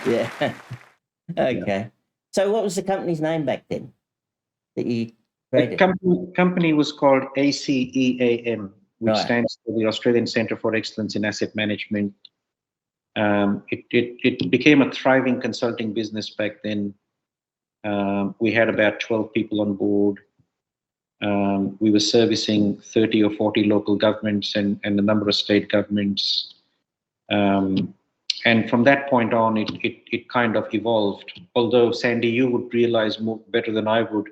Yeah. Okay. So what was the company's name back then that you The created? company was called ACEAM, which Right. stands for the Australian Centre for Excellence in Asset Management. It became a thriving consulting business back then. We had about 12 people on board. We were servicing 30 or 40 local governments and a number of state governments. And from that point on, it kind of evolved. Although, Sandy, you would realize more better than I would,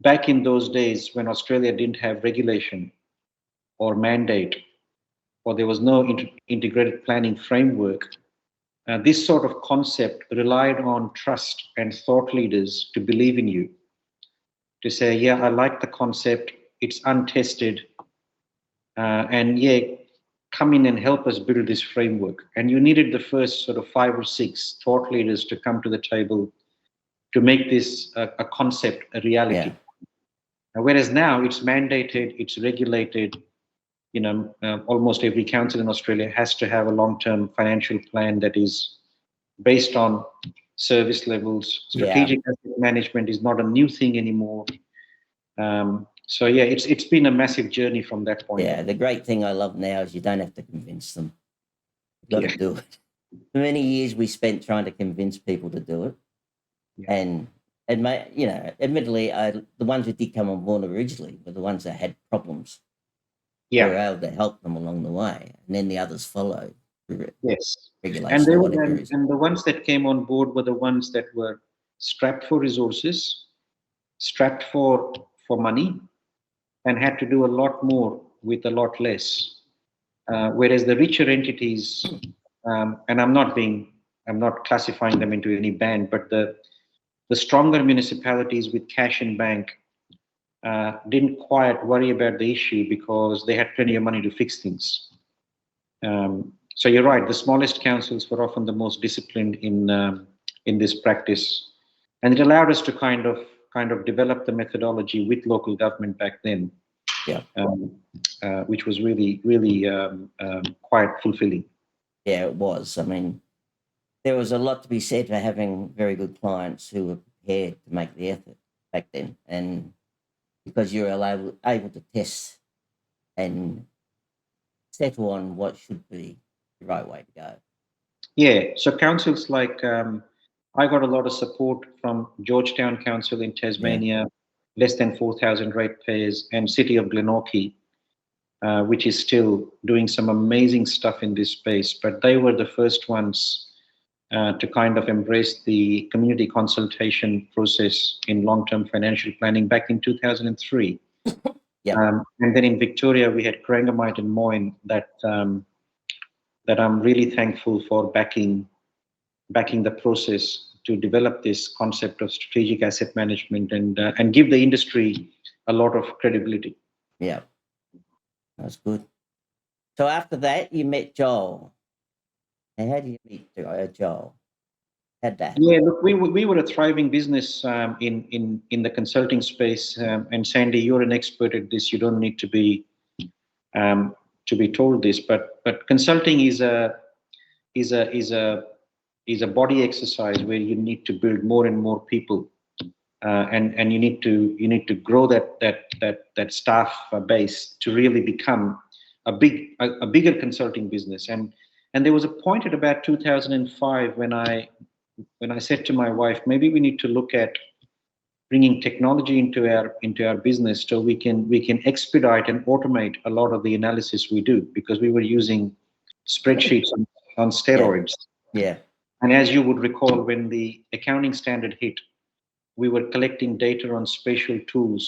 back in those days when Australia didn't have regulation or mandate, or there was no integrated planning framework, this sort of concept relied on trust and thought leaders to believe in you, to say, yeah, I like the concept, it's untested, and yeah, come in and help us build this framework. And you needed the first sort of 5 or 6 thought leaders to come to the table to make this a concept a reality. Yeah. Whereas now it's mandated, it's regulated. Almost every council in Australia has to have a long-term financial plan that is based on service levels. Yeah. Strategic asset management is not a new thing anymore. So yeah, it's been a massive journey from that point Yeah. on. The great thing I love now is you don't have to convince them. You've got Yeah, to do it. For many years we spent trying to convince people to do it. yeah, And admittedly, the ones who did come on board originally were the ones that had problems. We were yeah. able to help them along the way, and then the others followed through Yes, and regulation they or were, whatever it is. and the ones that came on board were the ones that were strapped for resources, strapped for money, and had to do a lot more with a lot less. Whereas the richer entities, and I'm not classifying them into any band, but the stronger municipalities with cash in bank didn't quite worry about the issue because they had plenty of money to fix things. So you're right. The smallest councils were often the most disciplined in this practice, and it allowed us to kind of develop the methodology with local government back then, Yeah. which was really quite fulfilling. Yeah, it was. I mean, there was a lot to be said for having very good clients who were prepared to make the effort back then, and because you were able to test and settle on what should be the right way to go. Yeah. So councils like I got a lot of support from Georgetown Council in Yeah. Tasmania, less than 4,000 ratepayers, and City of Glenorchy, which is still doing some amazing stuff in this space. But they were the first ones to kind of embrace the community consultation process in long-term financial planning back in 2003. Yeah. And then in Victoria, we had Corangamite and Moyne that I'm really thankful for backing the process to develop this concept of strategic asset management and give the industry a lot of credibility. Yeah. That's good. So after that, you met Joel. And how do you meet Joel? How'd that happen? Yeah, look, we were a thriving business in the consulting space, and Sandy, you're an expert at this. You don't need to be told this, but consulting is a is a is a body exercise where you need to build more and more people, and you need to grow that staff base to really become a bigger consulting business. And there was a point at about 2005 when I said to my wife, maybe we need to look at bringing technology into our business so we can expedite and automate a lot of the analysis we do, because we were using spreadsheets on Yeah. steroids. Yeah. And as you would recall, when the accounting standard hit, we were collecting data on spatial tools,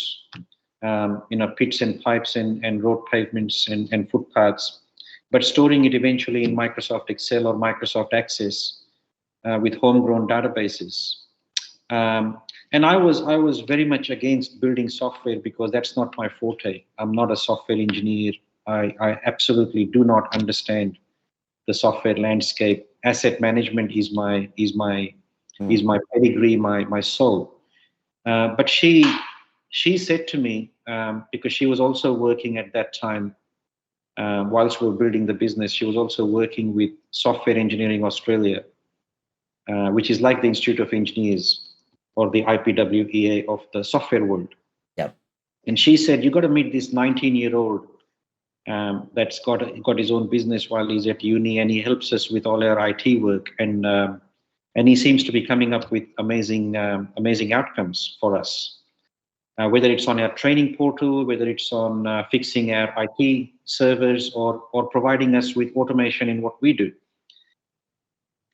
pits and pipes and road pavements and footpaths, but storing it eventually in Microsoft Excel or Microsoft Access with homegrown databases. And I was very much against building software because that's not my forte. I'm not a software engineer. I absolutely do not understand the software landscape. Asset management is my pedigree, my soul. But she said to me, because she was also working at that time, whilst we were building the business, she was also working with Software Engineering Australia. which is like the Institute of Engineers or the IPWEA of the software world. Yep. And she said, you got to meet this 19-year-old that's got his own business while he's at uni, and he helps us with all our IT work, and he seems to be coming up with amazing outcomes for us. Whether it's on our training portal, whether it's on fixing our IT servers, or providing us with automation in what we do.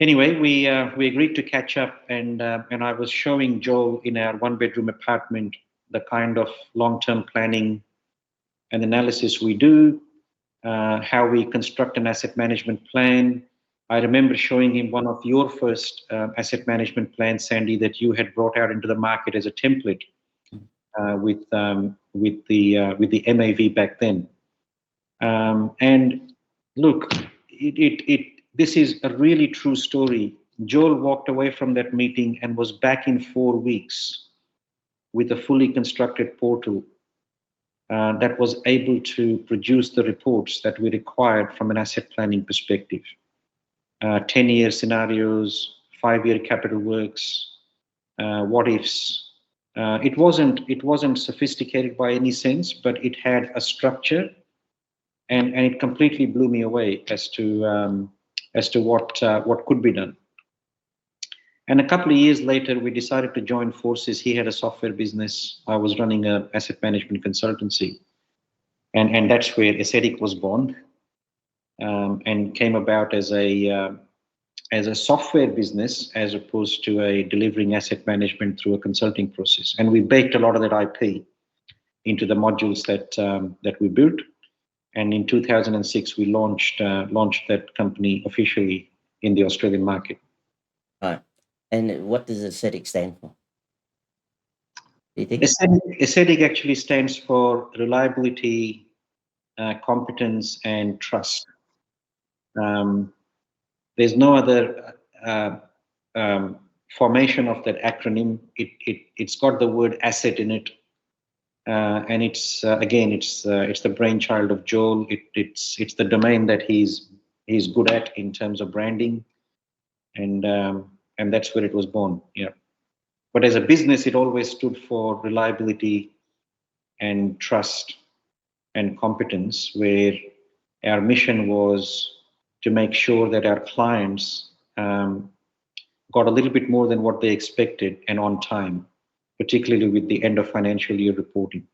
Anyway, we agreed to catch up, and I was showing Joel in our one-bedroom apartment the kind of long-term planning and analysis we do, how we construct an asset management plan. I remember showing him one of your first asset management plans, Sandy, that you had brought out into the market as a template with the MAV back then. And look, this is a really true story. Joel walked away from that meeting and was back in 4 weeks with a fully constructed portal that was able to produce the reports that we required from an asset planning perspective. 10-year scenarios, 5-year capital works, what ifs. It wasn't sophisticated by any sense, but it had a structure, and it completely blew me away as to what could be done. And a couple of years later, we decided to join forces. He had a software business. I was running an asset management consultancy. And that's where Assetic was born, and came about as a software business as opposed to a delivering asset management through a consulting process. And we baked a lot of that IP into the modules that we built. And in 2006, we launched that company officially in the Australian market. Right. And what does Assetic stand for? Do you think? Assetic actually stands for reliability, competence, and trust. There's no other formation of that acronym. It's got the word asset in it, and it's again, it's the brainchild of Joel. It's the domain that he's good at in terms of branding, and that's where it was born. Yeah. But as a business, it always stood for reliability and trust and competence, where our mission was to make sure that our clients got a little bit more than what they expected and on time, particularly with the end of financial year reporting.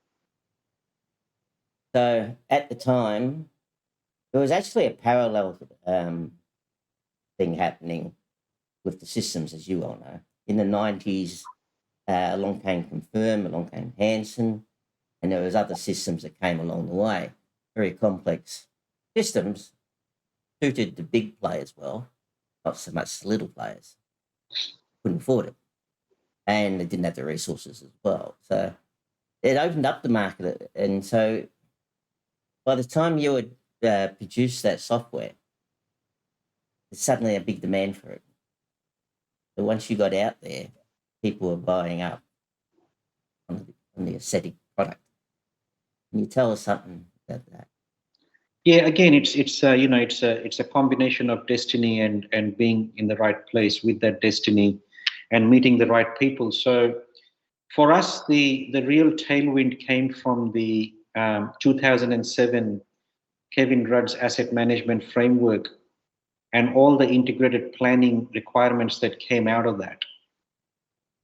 So at the time, there was actually a parallel thing happening with the systems, as you all know. In the 90s, along came Confirm, along came Hansen, and there was other systems that came along the way. Very complex systems, suited the big players well, not so much the little players. Couldn't afford it. And they didn't have the resources as well. So it opened up the market. And so by the time you would produce that software, there's suddenly a big demand for it. So once you got out there, people were buying up on the Assetic product. Can you tell us something about that? Yeah, again, it's a combination of destiny and being in the right place with that destiny and meeting the right people. So for us, the real tailwind came from the 2007 Kevin Rudd's asset management framework and all the integrated planning requirements that came out of that.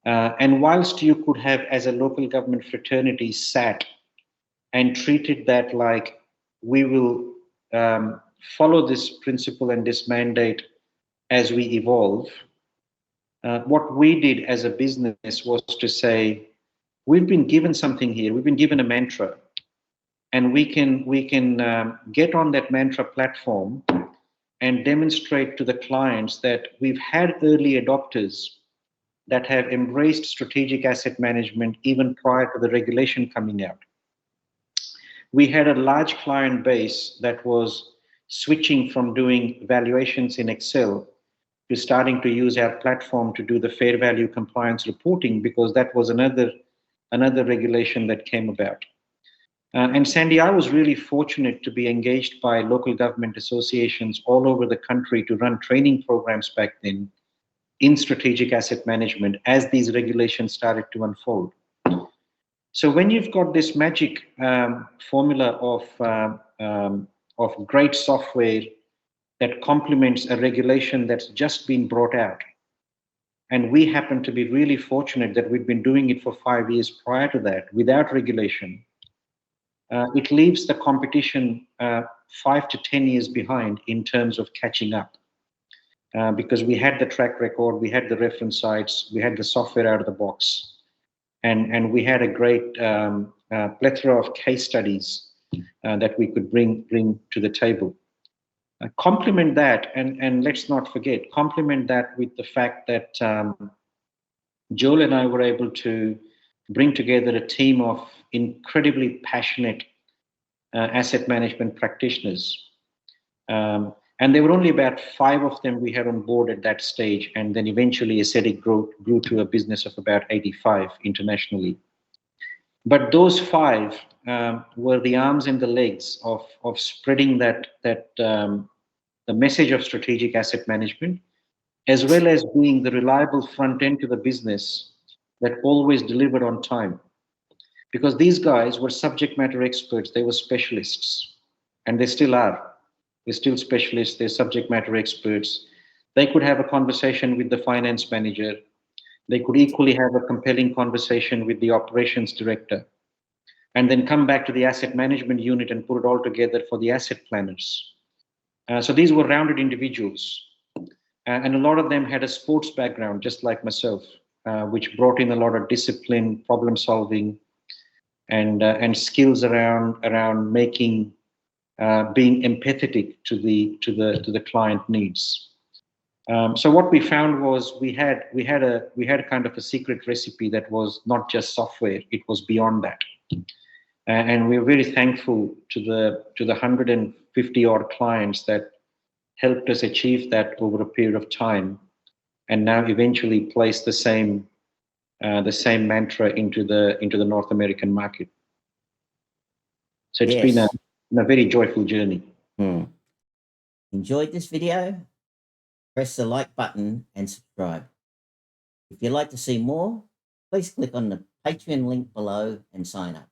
And whilst you could have, as a local government fraternity, sat and treated that like we will follow this principle and this mandate as we evolve, what we did as a business was to say, we've been given something here, we've been given a mantra, and we can get on that mantra platform and demonstrate to the clients that we've had early adopters that have embraced strategic asset management even prior to the regulation coming out. We had a large client base that was switching from doing valuations in Excel to starting to use our platform to do the fair value compliance reporting, because that was another regulation that came about. And Sandy, I was really fortunate to be engaged by local government associations all over the country to run training programs back then in strategic asset management as these regulations started to unfold. So when you've got this magic formula of great software that complements a regulation that's just been brought out, and we happen to be really fortunate that we've been doing it for 5 years prior to that without regulation, it leaves the competition 5 to 10 years behind in terms of catching up. Because we had the track record, we had the reference sites, we had the software out of the box, and we had a great plethora of case studies that we could bring to the table. Complement that, and let's not forget, complement that with the fact that Joel and I were able to bring together a team of incredibly passionate asset management practitioners. And there were only about 5 of them we had on board at that stage, and then eventually Assetic grew to a business of about 85 internationally. But those 5 were the arms and the legs of spreading the message of strategic asset management, as well as being the reliable front end to the business that always delivered on time. Because these guys were subject matter experts, they were specialists, and they still are. They're still specialists, they're subject matter experts. They could have a conversation with the finance manager. They could equally have a compelling conversation with the operations director, and then come back to the asset management unit and put it all together for the asset planners. So these were rounded individuals, and a lot of them had a sports background, just like myself, which brought in a lot of discipline, problem solving, and skills around making, being empathetic to the client needs. So what we found was we had a kind of a secret recipe that was not just software; it was beyond that. And we're very thankful to the 150 odd clients that helped us achieve that over a period of time, and now eventually place the same mantra into the North American market. So it's been a very joyful journey. Enjoyed this video? Press the like button and subscribe. If you'd like to see more, please click on the Patreon link below and sign up.